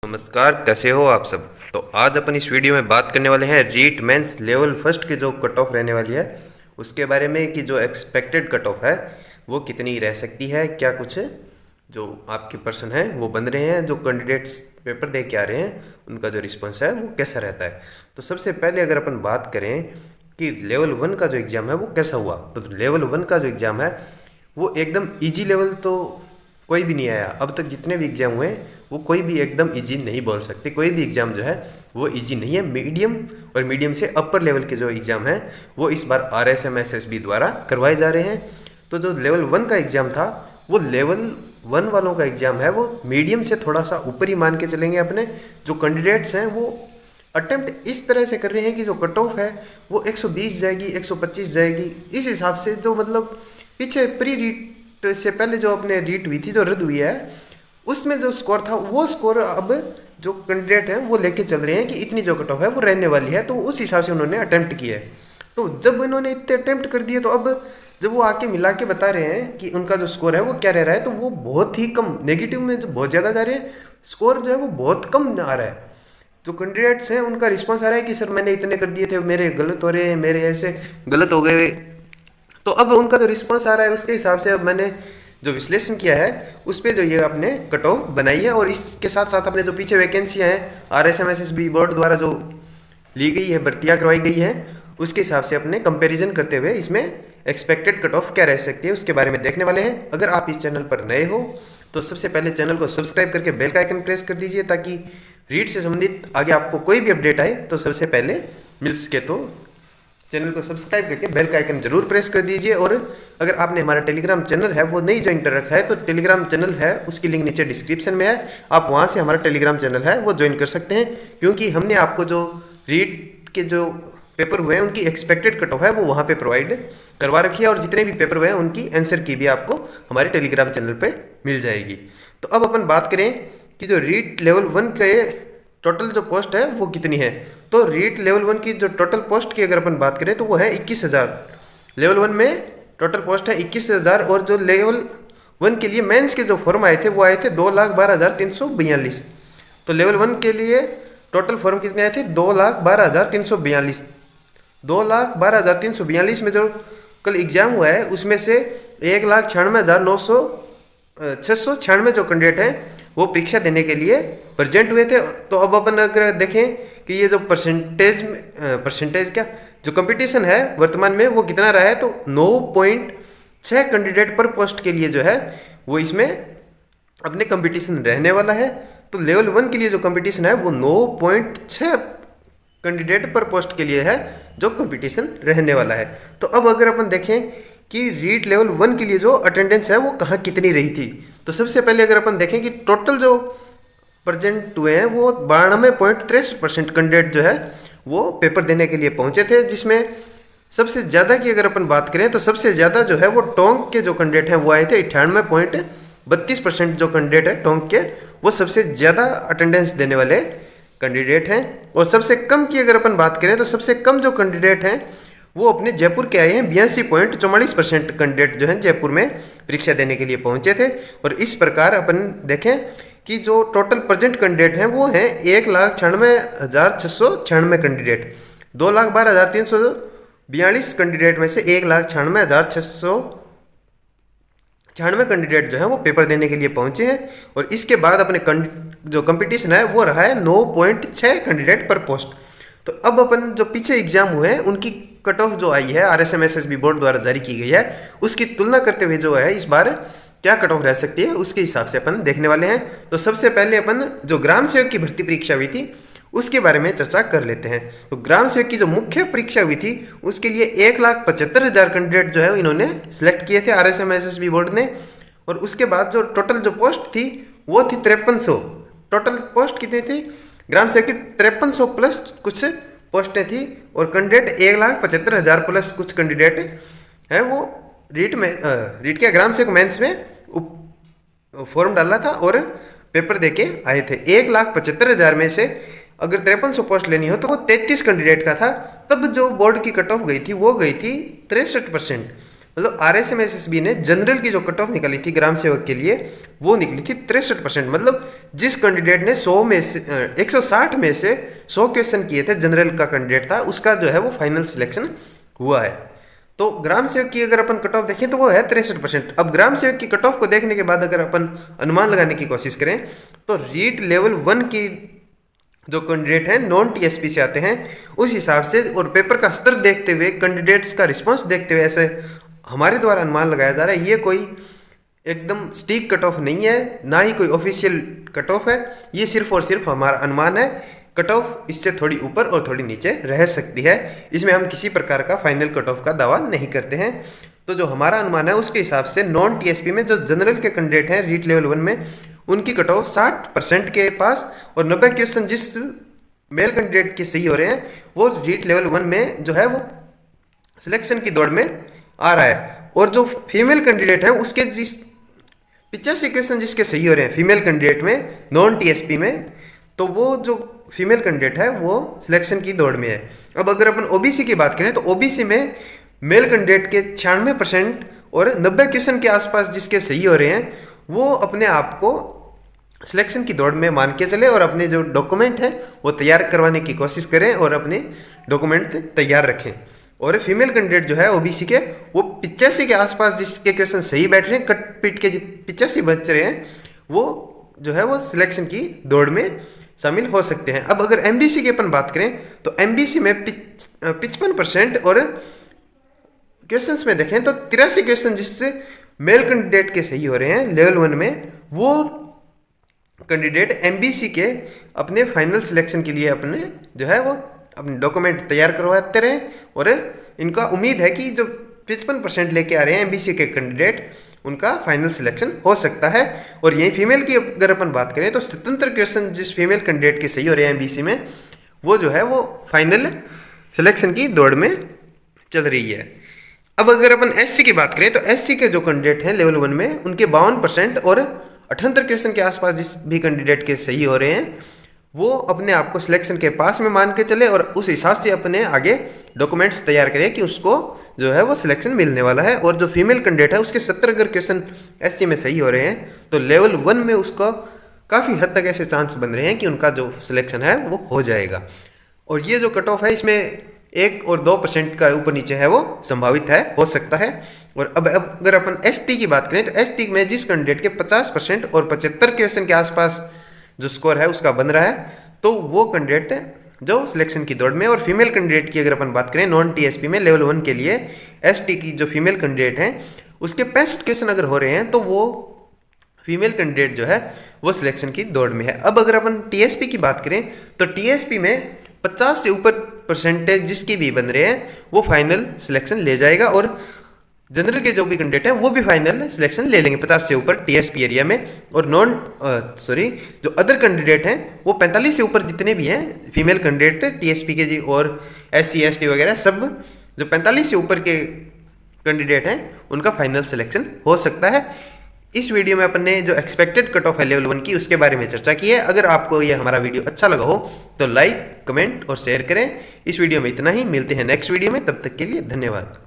नमस्कार, कैसे हो आप सब। तो आज अपन इस वीडियो में बात करने वाले हैं रीट मेंस लेवल फर्स्ट की जो कट ऑफ रहने वाली है उसके बारे में कि जो एक्सपेक्टेड कट ऑफ है वो कितनी रह सकती है। क्या कुछ जो आपके पर्सन हैं वो बन रहे हैं, जो कैंडिडेट्स पेपर दे के आ रहे हैं उनका जो रिस्पॉन्स है वो कैसा रहता है। तो सबसे पहले अगर अपन बात करें कि लेवल वन का जो एग्ज़ाम है वो कैसा हुआ, तो लेवल वन का जो एग्ज़ाम है वो एकदम ईजी लेवल तो कोई भी नहीं आया। अब तक जितने भी एग्ज़ाम हुए वो कोई भी एकदम इजी नहीं बोल सकते, कोई भी एग्ज़ाम जो है वो इजी नहीं है। मीडियम और मीडियम से अपर लेवल के जो एग्ज़ाम है वो इस बार RSMSSB द्वारा करवाए जा रहे हैं। तो जो लेवल वन का एग्ज़ाम था वो लेवल वन वालों का एग्ज़ाम है वो मीडियम से थोड़ा सा ऊपर ही मान के चलेंगे। अपने जो कैंडिडेट्स हैं वो अटेम्प्ट इस तरह से कर रहे हैं कि जो कट ऑफ है वो 120 जाएगी, 125 जाएगी। इस हिसाब से जो मतलब पीछे प्री रीट से पहले जो अपने रीट हुई थी, जो रद्द हुई है, उसमें जो स्कोर था वो स्कोर अब जो कैंडिडेट हैं वो लेके चल रहे हैं कि इतनी जो कट ऑफ है वो रहने वाली है। तो उस हिसाब से उन्होंने अटेम्प्ट किया है। तो जब इन्होंने इतने अटेम्प्ट कर दिए तो अब जब वो आके मिला के बता रहे हैं कि उनका जो स्कोर है वो क्या रह रहा है, तो वो बहुत ही कम, नेगेटिव में जो बहुत ज़्यादा जा रहे हैं, स्कोर जो है वो बहुत कम आ रहा है। जो कैंडिडेट्स हैं उनका रिस्पॉन्स आ रहा है कि सर मैंने इतने कर दिए थे, मेरे गलत हो रहे हैं, मेरे ऐसे गलत हो गए। तो अब उनका जो रिस्पॉन्स आ रहा है उसके हिसाब से अब मैंने जो विश्लेषण किया है उस पर जो ये आपने कट ऑफ बनाई है, और इसके साथ साथ अपने जो पीछे वैकेंसियाँ हैं RSMSSB बोर्ड द्वारा जो ली गई है, भर्तियाँ करवाई गई है, उसके हिसाब से अपने कंपैरिजन करते हुए इसमें एक्सपेक्टेड कट ऑफ क्या रह सकती है उसके बारे में देखने वाले हैं। अगर आप इस चैनल पर नए हो तो सबसे पहले चैनल को सब्सक्राइब करके बेल का आइकन प्रेस कर दीजिए ताकि रीड से संबंधित आगे आपको कोई भी अपडेट आए तो सबसे पहले मिल सके। तो चैनल को सब्सक्राइब करके बेल का आइकन जरूर प्रेस कर दीजिए। और अगर आपने हमारा टेलीग्राम चैनल है वो नहीं ज्वाइन कर रखा है तो टेलीग्राम चैनल है उसकी लिंक नीचे डिस्क्रिप्शन में है, आप वहाँ से हमारा टेलीग्राम चैनल है वो ज्वाइन कर सकते हैं, क्योंकि हमने आपको जो रीड के जो पेपर हुए हैं उनकी एक्सपेक्टेड कट ऑफ है वो वहाँ पे प्रोवाइड करवा रखी है, और जितने भी पेपर हुए हैं उनकी आंसर की भी आपको हमारे टेलीग्राम चैनल पे मिल जाएगी। तो अब अपन बात करें कि जो रीट लेवल वन के टोटल जो पोस्ट है वो कितनी है। तो रीट लेवल वन की जो टोटल पोस्ट की अगर अपन बात करें तो वो है 21,000। लेवल वन में टोटल पोस्ट है 21,000, और जो लेवल वन के लिए मेंस के जो फॉर्म आए थे वो आए थे 2,12,342। तो लेवल वन के लिए टोटल फॉर्म कितने आए थे 2,12,342। 2,12,342 में जो कल एग्जाम हुआ है उसमें से 1,96,696 जो कैंडिडेट हैं वो परीक्षा देने के लिए प्रेजेंट हुए थे। तो अब अपन अगर देखें कि ये जो परसेंटेज क्या जो कंपटीशन है वर्तमान में वो कितना रहा है, तो 9.6 कैंडिडेट पर पोस्ट के लिए जो है वो इसमें अपने कंपटीशन रहने वाला है। तो लेवल वन के लिए जो कंपटीशन है वो 9.6 कैंडिडेट पर पोस्ट के लिए है जो कंपटीशन रहने वाला है। तो अब अगर अपन देखें कि रीट लेवल वन के लिए जो अटेंडेंस है वो कहाँ कितनी रही थी, तो सबसे पहले अगर अपन देखें कि टोटल जो प्रेजेंट हुए हैं वो 92.63% कैंडिडेट जो है वो पेपर देने के लिए पहुंचे थे, जिसमें सबसे ज़्यादा की अगर अपन बात करें तो सबसे ज़्यादा जो है वो टोंक के जो कैंडिडेट हैं वो आए थे 98.32% जो कैंडिडेट है टोंक के वो सबसे ज़्यादा अटेंडेंस देने वाले कैंडिडेट हैं। और सबसे कम की अगर अपन बात करें तो सबसे कम जो कैंडिडेट हैं वो अपने जयपुर के आए हैं। 82.44% कैंडिडेट जो हैं जयपुर में परीक्षा देने के लिए पहुंचे थे। और इस प्रकार अपन देखें कि जो टोटल प्रेजेंट कैंडिडेट हैं वो हैं 1,96,696 कैंडिडेट। 2,12,342 कैंडिडेट में से 1,96,696 कैंडिडेट जो है वो पेपर देने के लिए पहुंचे हैं। और इसके बाद अपने जो कंपटीशन है वो रहा है 9.6 कैंडिडेट पर पोस्ट। तो अब अपन जो पीछे एग्जाम हुए हैं उनकी कट ऑफ जो आई है RSMSSB बोर्ड द्वारा जारी की गई है उसकी तुलना करते हुए जो है इस बार क्या कट ऑफ रह सकती है उसके हिसाब से अपन देखने वाले हैं। तो सबसे पहले अपन जो ग्राम सेवक की भर्ती परीक्षा हुई थी उसके बारे में चर्चा कर लेते हैं। तो ग्राम सेवक की जो मुख्य परीक्षा हुई थी उसके लिए 1,75,000 कैंडिडेट जो है इन्होंने सेलेक्ट किए थे RSMSSB बोर्ड ने। और उसके बाद जो टोटल जो पोस्ट थी वो थी 5300। टोटल पोस्ट कितनी थी ग्राम सेवक की 5300 प्लस कुछ पोस्टें थी, और कैंडिडेट 1,75,000 प्लस कुछ कैंडिडेट हैं वो रीट के ग्राम सेवक मेंस में फॉर्म डाला था और पेपर देके आए थे। 1,75,000 में से अगर 5300 पोस्ट लेनी हो तो वो 33 कैंडिडेट का था। तब जो बोर्ड की कट ऑफ गई थी वो गई थी 63%। मतलब RSMSSB ने जनरल की जो कट ऑफ निकाली थी ग्राम सेवक के लिए वो निकली थी 63%। मतलब जिस कैंडिडेट ने 100 में से 160 में से 100 क्वेश्चन किए थे, जनरल का कैंडिडेट था, उसका जो है वो फाइनल सिलेक्शन हुआ है। तो ग्राम सेवक की अगर अपन कट ऑफ देखें तो वो है 63%। अब ग्राम सेवक की कट ऑफ को देखने के बाद अगर अपन अनुमान लगाने की कोशिश करें तो रीट लेवल 1 की जो कैंडिडेट हैं नॉन टीएसपी से आते हैं, उस हिसाब से और पेपर का स्तर देखते हुए, कैंडिडेट्स का रिस्पांस देखते हुए ऐसे हमारे द्वारा अनुमान लगाया जा रहा है। ये कोई एकदम स्टीक कट ऑफ नहीं है, ना ही कोई ऑफिशियल कट ऑफ है, ये सिर्फ और सिर्फ हमारा अनुमान है। कट ऑफ इससे थोड़ी ऊपर और थोड़ी नीचे रह सकती है, इसमें हम किसी प्रकार का फाइनल कट ऑफ का दावा नहीं करते हैं। तो जो हमारा अनुमान है उसके हिसाब से नॉन टीएसपी में जो जनरल के कैंडिडेट हैं रीट लेवल 1 में, उनकी कट ऑफ 60% के पास, और 90 क्वेश्चन जिस मेल कैंडिडेट के सही हो रहे हैं वो रीट लेवल 1 में जो है वो सिलेक्शन की दौड़ में आ रहा है। और जो फीमेल कैंडिडेट है उसके 85 क्वेश्चन जिसके सही हो रहे हैं फीमेल कैंडिडेट में नॉन टीएसपी में, तो वो जो फीमेल कैंडिडेट है वो सिलेक्शन की दौड़ में है। अब अगर अपन ओबीसी की बात करें तो ओबीसी में मेल कैंडिडेट के 96% और 90 क्वेश्चन के आसपास जिसके सही हो रहे हैं वो अपने आप को सिलेक्शन की दौड़ में मान के चले और अपने जो डॉक्यूमेंट हैं वो तैयार करवाने की कोशिश करें और अपने डॉक्यूमेंट तैयार रखें। और फीमेल कैंडिडेट जो है ओबीसी के वो 85 के आसपास जिसके क्वेश्चन सही बैठ रहे हैं, कट पीट के 85 बच रहे हैं, वो जो है वो सिलेक्शन की दौड़ में शामिल हो सकते हैं। अब अगर एमडीसी की अपन बात करें तो एमडीसी में 55% और क्वेश्चंस में देखें तो 83 क्वेश्चन जिससे मेल कैंडिडेट के सही हो रहे हैं लेवल 1 में, वो कैंडिडेट एमबीसी के अपने फाइनल सिलेक्शन के लिए अपने जो है वो अपने डॉक्यूमेंट तैयार करवाते रहे। और इनका उम्मीद है कि जो 55% लेके आ रहे हैं एमबीसी के कैंडिडेट, उनका फाइनल सिलेक्शन हो सकता है। और यही फीमेल की अगर अपन बात करें तो स्वतंत्र क्वेश्चन जिस फीमेल कैंडिडेट के सही हो रहे हैं एमबीसी में, वो जो है वो फाइनल सिलेक्शन की दौड़ में चल रही है। अब अगर अपन एससी की बात करें तो एससी के जो कैंडिडेट हैं लेवल 1 में, उनके 52% और 78 क्वेश्चन के आसपास जिस भी कैंडिडेट के सही हो रहे हैं, वो अपने आप को सिलेक्शन के पास में मान के चले और उस हिसाब से अपने आगे डॉक्यूमेंट्स तैयार करें कि उसको जो है वो सिलेक्शन मिलने वाला है। और जो फीमेल कैंडिडेट है उसके 70 अगर क्वेश्चन एससी में सही हो रहे हैं तो लेवल 1 में उसको काफ़ी हद तक ऐसे चांस बन रहे हैं कि उनका जो सिलेक्शन है वो हो जाएगा। और ये जो कट ऑफ है इसमें 1 और 2% का ऊपर नीचे है वो संभावित है, हो सकता है। और अब अगर अपन एसटी की बात करें तो एसटी में जिस कैंडिडेट के 50% और 75 क्वेश्चन के आसपास जो स्कोर है उसका बन रहा है, तो वो कैंडिडेट जो सिलेक्शन की दौड़ में। और फीमेल कैंडिडेट की अगर अपन बात करें नॉन टीएसपी में लेवल 1 के लिए एसटी की जो फीमेल कैंडिडेट हैं उसके 65 क्वेश्चन अगर हो रहे हैं तो वो फीमेल कैंडिडेट जो है वो सिलेक्शन की दौड़ में है। अब अगर अपन टीएसपी की बात करें तो टीएसपी में 50 से ऊपर परसेंटेज जिसकी भी बन रहे हैं वो फाइनल सिलेक्शन ले जाएगा। और जनरल के जो भी कैंडिडेट हैं वो भी फाइनल सिलेक्शन ले लेंगे 50 से ऊपर टीएसपी एरिया में। और जो अदर कैंडिडेट हैं वो 45 से ऊपर जितने भी हैं फीमेल कैंडिडेट टीएसपी के जी और एससी एसटी वगैरह, सब जो 45 से ऊपर के कैंडिडेट हैं उनका फाइनल सिलेक्शन हो सकता है। इस वीडियो में अपन ने जो एक्सपेक्टेड कट ऑफ है लेवल 1 की उसके बारे में चर्चा की है। अगर आपको ये हमारा वीडियो अच्छा लगा हो तो लाइक, कमेंट और शेयर करें। इस वीडियो में इतना ही, मिलते हैं नेक्स्ट वीडियो में, तब तक के लिए धन्यवाद।